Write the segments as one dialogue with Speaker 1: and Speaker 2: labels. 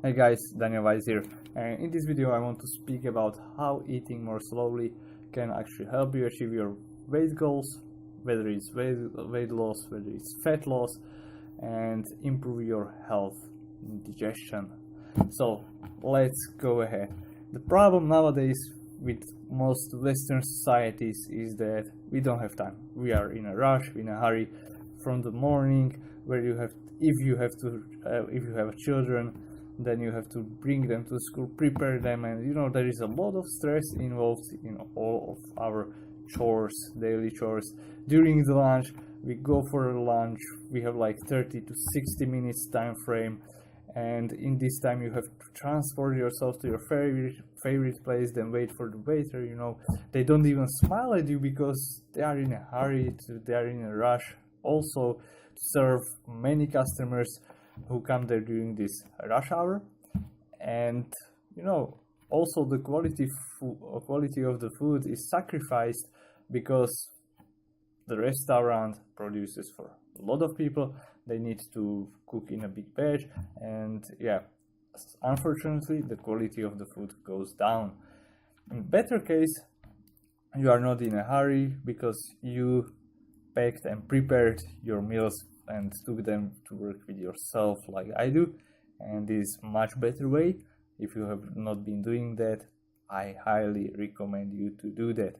Speaker 1: Hey guys, Daniel Weiss here, and in this video I want to speak about how eating more slowly can actually help you achieve your weight goals, whether it's weight loss, whether it's fat loss, and improve your health and digestion. So let's go ahead. The problem nowadays with most Western societies is that we don't have time. We are in a rush, in a hurry from the morning, where if you have children, then you have to bring them to school, prepare them, and there is a lot of stress involved in all of our daily chores. During the lunch, we go for a lunch, we have like 30 to 60 minutes time frame, and in this time you have to transport yourself to your favorite place, then wait for the waiter. They don't even smile at you because they are in a hurry, they are in a rush also to serve many customers who come there during this rush hour. And also the quality of the food is sacrificed because the restaurant produces for a lot of people. They need to cook in a big batch, and unfortunately the quality of the food goes down. In better case, you are not in a hurry because you packed and prepared your meals and took them to work with yourself, like I do, and this is much better way. If you have not been doing that, I highly recommend you to do that.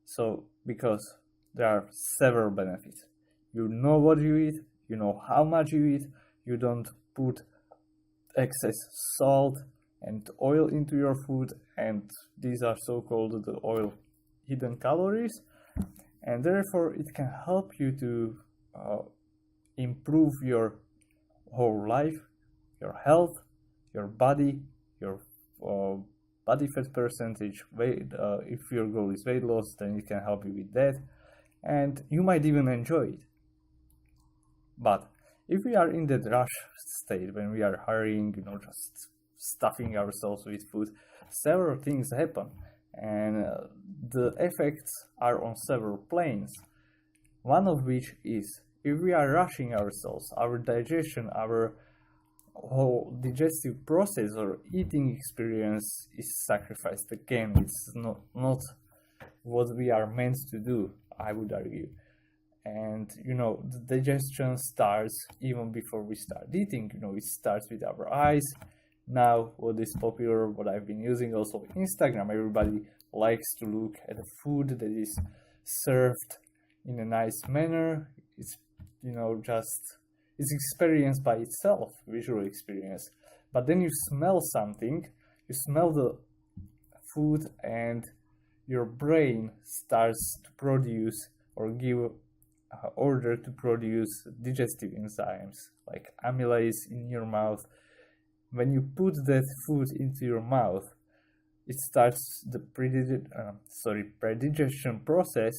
Speaker 1: So because there are several benefits. You know what you eat, you know how much you eat, you don't put excess salt and oil into your food, and these are so-called the oil hidden calories, and therefore it can help you to improve your whole life, your health, your body, your body fat percentage, weight. If your goal is weight loss, then it can help you with that, and you might even enjoy it. But if we are in that rush state, when we are hurrying, just stuffing ourselves with food, several things happen, and the effects are on several planes. One of which is, if we are rushing ourselves, our digestion, our whole digestive process or eating experience is sacrificed again. It's not what we are meant to do, I would argue. And the digestion starts even before we start eating. It starts with our eyes. Now what is popular, what I've been using also Instagram, everybody likes to look at the food that is served in a nice manner. It's it's experienced by itself, visual experience. But then you smell something, you smell the food, and your brain starts to produce or give order to produce digestive enzymes like amylase in your mouth. When you put that food into your mouth, it starts the predigestion process,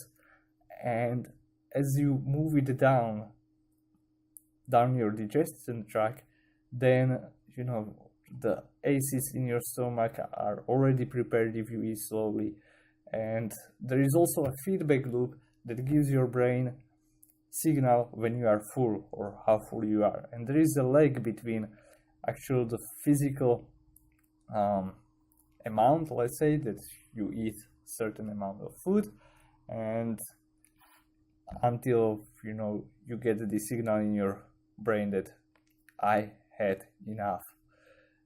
Speaker 1: and as you move it down your digestion tract, then the acids in your stomach are already prepared if you eat slowly, and there is also a feedback loop that gives your brain signal when you are full or how full you are. And there is a lag between actual the physical amount, let's say, that you eat certain amount of food, and until you get the signal in your brain that I had enough.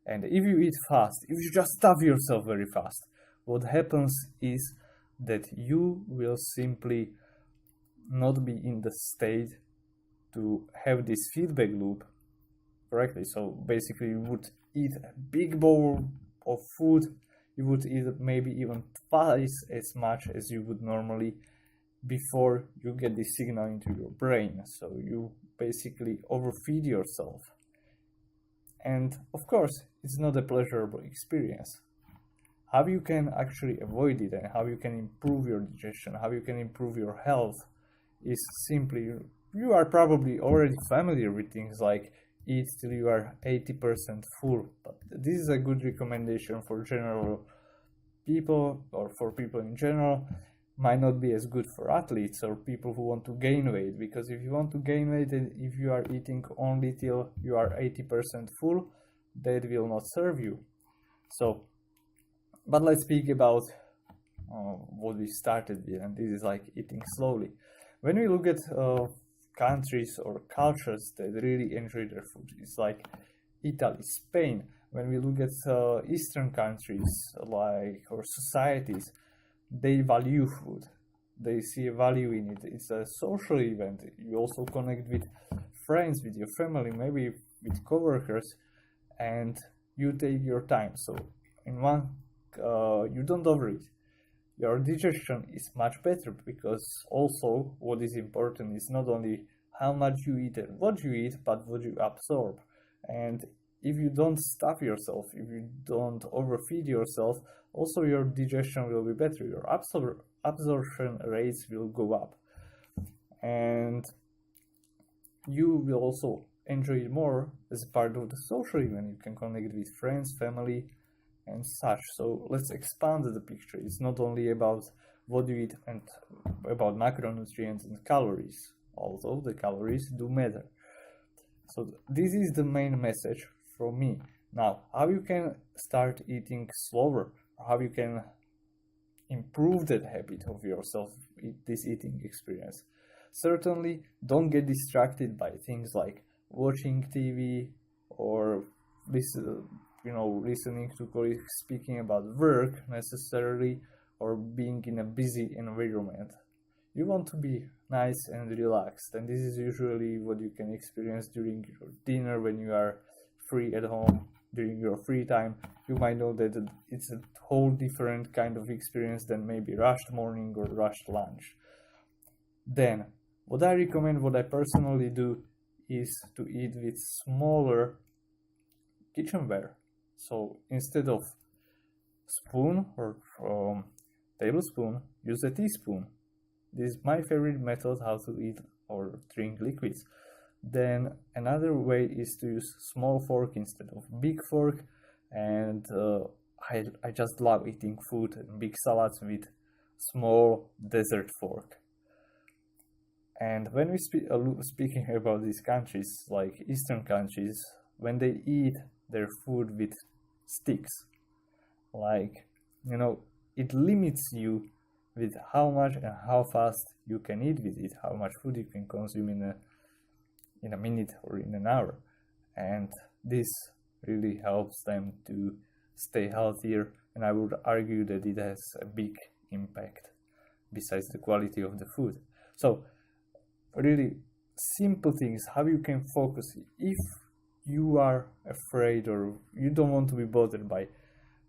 Speaker 1: And if you eat fast, if you just stuff yourself very fast, what happens is that you will simply not be in the state to have this feedback loop correctly. So basically you would eat a big bowl of food, you would eat maybe even twice as much as you would normally before you get this signal into your brain. So you basically overfeed yourself, and of course it's not a pleasurable experience. How you can actually avoid it, and how you can improve your digestion, how you can improve your health, is simply, you are probably already familiar with things like eat till you are 80% full, but this is a good recommendation for general people, or for people in general. Might not be as good for athletes or people who want to gain weight, because if you want to gain weight and if you are eating only till you are 80% full, that will not serve you. So, but let's speak about what we started with, and this is like eating slowly. When we look at countries or cultures that really enjoy their food, it's like Italy, Spain. When we look at Eastern countries, like, or societies, they value food. They see a value in it. It's a social event. You also connect with friends, with your family, maybe with coworkers, and you take your time. So in one, you don't overeat. Your digestion is much better, because also what is important is not only how much you eat and what you eat, but what you absorb. And if you don't stuff yourself, if you don't overfeed yourself, also your digestion will be better. Your absorption rates will go up, and you will also enjoy it more as a part of the social event. You can connect with friends, family, and such. So let's expand the picture. It's not only about what you eat and about macronutrients and calories, although the calories do matter. So this is the main message from me. Now, how you can start eating slower, or how you can improve that habit of yourself, this eating experience. Certainly don't get distracted by things like watching TV or listening to colleagues speaking about work necessarily, or being in a busy environment. You want to be nice and relaxed, and this is usually what you can experience during your dinner when you are free at home, during your free time. You might know that it's a whole different kind of experience than maybe rushed morning or rushed lunch. Then, what I recommend, what I personally do, is to eat with smaller kitchenware. So instead of spoon or tablespoon, use a teaspoon. This is my favorite method how to eat or drink liquids. Then another way is to use small fork instead of big fork, and I just love eating food and big salads with small dessert fork. And when we speaking about these countries, like Eastern countries, when they eat their food with sticks, like, it limits you with how much and how fast you can eat with it, how much food you can consume in a minute or in an hour. And this really helps them to stay healthier, and I would argue that it has a big impact besides the quality of the food. So really simple things, how you can focus if you are afraid or you don't want to be bothered by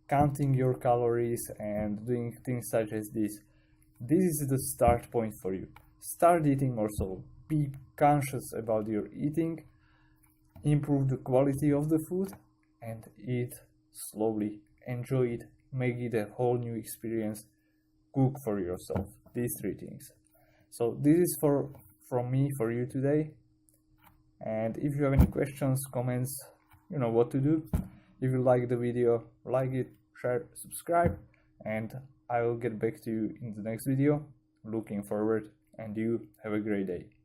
Speaker 1: counting your calories and doing things such as this. This is the start point for you. Start eating more slow. Be conscious about your eating, improve the quality of the food, and eat slowly. Enjoy it, make it a whole new experience. Cook for yourself. These three things. So this is from me for you today. And if you have any questions, comments, you know what to do. If you like the video, like it, share, subscribe, and I will get back to you in the next video. Looking forward, and you have a great day.